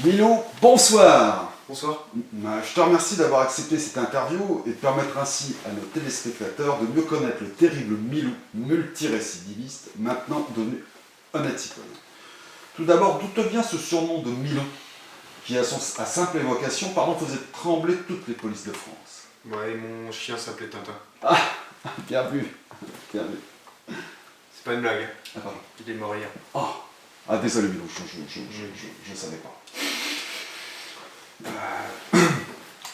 Milou, bonsoir. Bonsoir. Je te remercie d'avoir accepté cette interview et de permettre ainsi à nos téléspectateurs de mieux connaître le terrible Milou, multirécidiviste, maintenant devenu honnête citoyen. Tout d'abord, d'où te vient ce surnom de Milou, qui à simple évocation, faisait trembler toutes les polices de France? Ouais, mon chien s'appelait Tintin. Ah, bien vu, bien vu. C'est pas une blague. Ah, pardon. Il est mort hier. Ah, désolé Milou, je ne savais pas.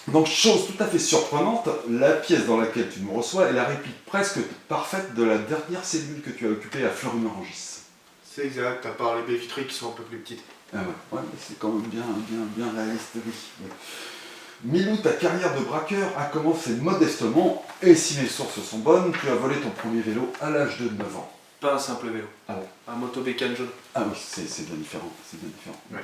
Donc, chose tout à fait surprenante, la pièce dans laquelle tu nous reçois est la réplique presque parfaite de la dernière cellule que tu as occupée à Fleury-Mérogis. C'est exact, à part les baies vitrées qui sont un peu plus petites. Ah ouais, mais c'est quand même bien réaliste, oui. Ouais. Milou, ta carrière de braqueur a commencé modestement, et si les sources sont bonnes, tu as volé ton premier vélo à l'âge de 9 ans. Pas un simple vélo. Ah bon? Un motobécane jaune. Ah oui, c'est bien différent, Ouais.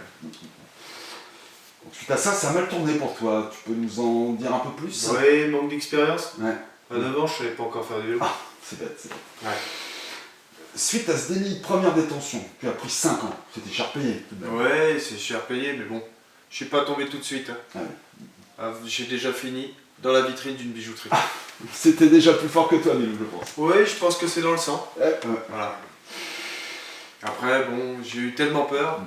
Donc, suite à ça, ça a mal tourné pour toi. Tu peux nous en dire un peu plus? Ouais, manque d'expérience. Ouais. À 9 ans, je savais pas encore faire du vélo. Ah, c'est bête. Ouais. Suite à ce délit, première détention, tu as pris 5 ans. C'était cher payé tout de même. Ouais, c'est cher payé, mais bon. Je suis pas tombé tout de suite. Hein. Ah ouais. J'ai déjà fini dans la vitrine d'une bijouterie. C'était déjà plus fort que toi, Milou, je pense. Ouais, je pense que c'est dans le sang. Ouais. Voilà. Après, bon, j'ai eu tellement peur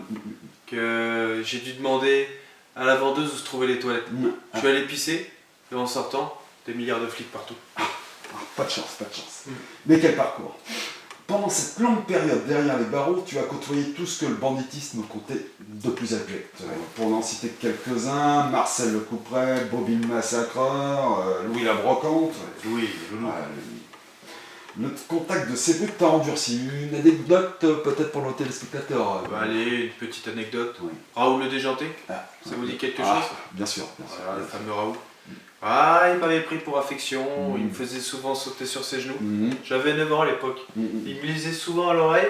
que j'ai dû demander à la vendeuse où se trouvaient les toilettes. Je suis allé pisser, et en sortant, des milliards de flics partout. Pas de chance. Mais quel parcours! Pendant cette longue période derrière les barreaux, tu as côtoyé tout ce que le banditisme comptait de plus abject. Pour n'en citer que quelques-uns, Marcel le Couperet, Bobby le Massacreur, Louis la Brocante. Oui, Le contact de ces buts t'a endurci. Une anecdote peut-être pour nos téléspectateurs? Allez, une petite anecdote. Oui. Raoul le déjanté, Ça vous dit quelque chose? Bien sûr. Voilà, le fameux Raoul. Ah, il m'avait pris pour affection, il me faisait souvent sauter sur ses genoux. J'avais 9 ans à l'époque. Il me lisait souvent à l'oreille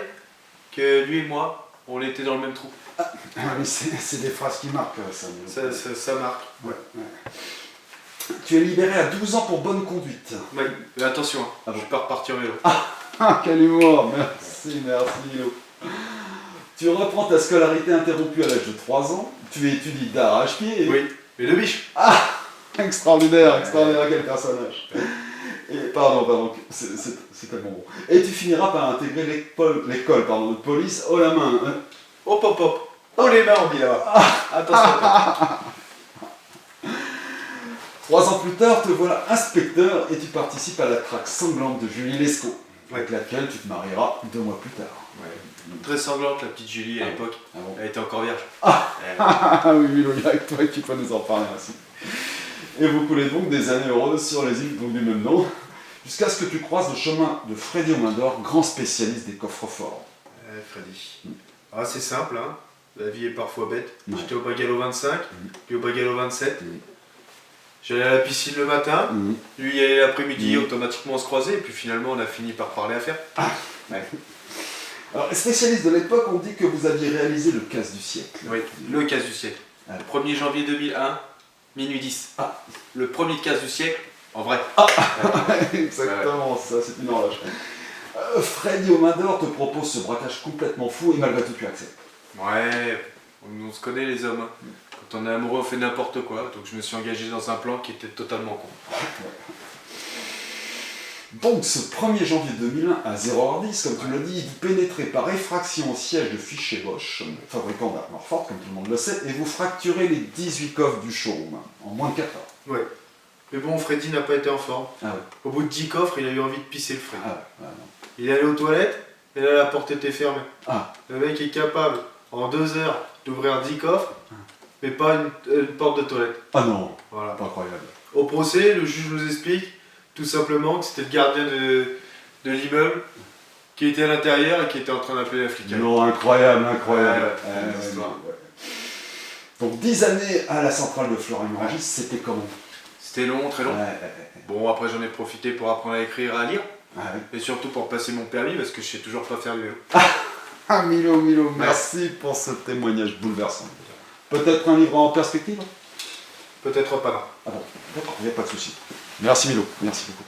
que lui et moi, on était dans le même trou. Mais c'est des phrases qui marquent, ça. Ça marque. Ouais. Tu es libéré à 12 ans pour bonne conduite. Ouais, mais attention, je vais pas repartir en vélo. Quel humour! Merci Lilo. Tu reprends ta scolarité interrompue à l'âge de 3 ans. Tu étudies d'arrache-pied. Oui, mais le biche. Extraordinaire, quel personnage. Et pardon, c'est tellement bon. Et tu finiras par intégrer l'école de police haut la main. Hein. Hop. Oh les mains, on dit là. Attention. 3 ans plus tard, te voilà inspecteur et tu participes à la traque sanglante de Julie Lescaut, avec laquelle tu te marieras 2 mois plus tard. Ouais. Très sanglante la petite Julie à l'époque. Bon. Elle était encore vierge. Oui, Milo, il y a avec toi qui peut nous en parler ainsi. Et vous coulez donc des années heureuses sur les îles donc du même nom, jusqu'à ce que tu croises le chemin de Freddy aux mains d'or, grand spécialiste des coffres forts. Freddy. C'est simple, hein. La vie est parfois bête. Ouais. J'étais au Bagalo 25, puis au Bagalo 27. J'allais à la piscine le matin, lui il allait l'après-midi, automatiquement on se croisait, et puis finalement on a fini par parler à faire. Alors, les spécialistes de l'époque ont dit que vous aviez réalisé le casse du siècle. Oui, le casse du siècle. 1er janvier 2001, minuit 10. Le premier casse du siècle, en vrai. Exactement, ça c'est une horloge. Freddy aux mains d'or te propose ce braquage complètement fou et malgré tout tu acceptes. Ouais, on se connaît les hommes. Quand on est amoureux on fait n'importe quoi, donc je me suis engagé dans un plan qui était totalement con. Donc ce 1er janvier 2001 à 0h10, comme tu l'as dit, vous pénétrez par effraction au siège de Fichet Bosch, fabricant d'armes fortes comme tout le monde le sait, et vous fracturez les 18 coffres du showroom en moins de 4 heures. Ouais. Mais bon, Freddy n'a pas été en forme. Ouais. Au bout de 10 coffres, il a eu envie de pisser le Freddy. Non. Il est allé aux toilettes, et là la porte était fermée. Le mec est capable, en 2 heures, d'ouvrir 10 coffres, mais pas une porte de toilette. Non, Voilà. pas incroyable. Au procès, le juge nous explique tout simplement que c'était le gardien de l'immeuble qui était à l'intérieur et qui était en train d'appeler la flic. Non, incroyable. Donc 10 années à la centrale de Fleury-Mérogis, c'était comment? C'était long, très long. Bon, après j'en ai profité pour apprendre à écrire et à lire. Et surtout pour passer mon permis parce que je sais toujours pas faire du vélo. Milo, merci pour ce témoignage bouleversant. Peut-être un livre en perspective? Peut-être pas, non. Bon, d'accord, il n'y a pas de souci. Merci Milo, merci beaucoup.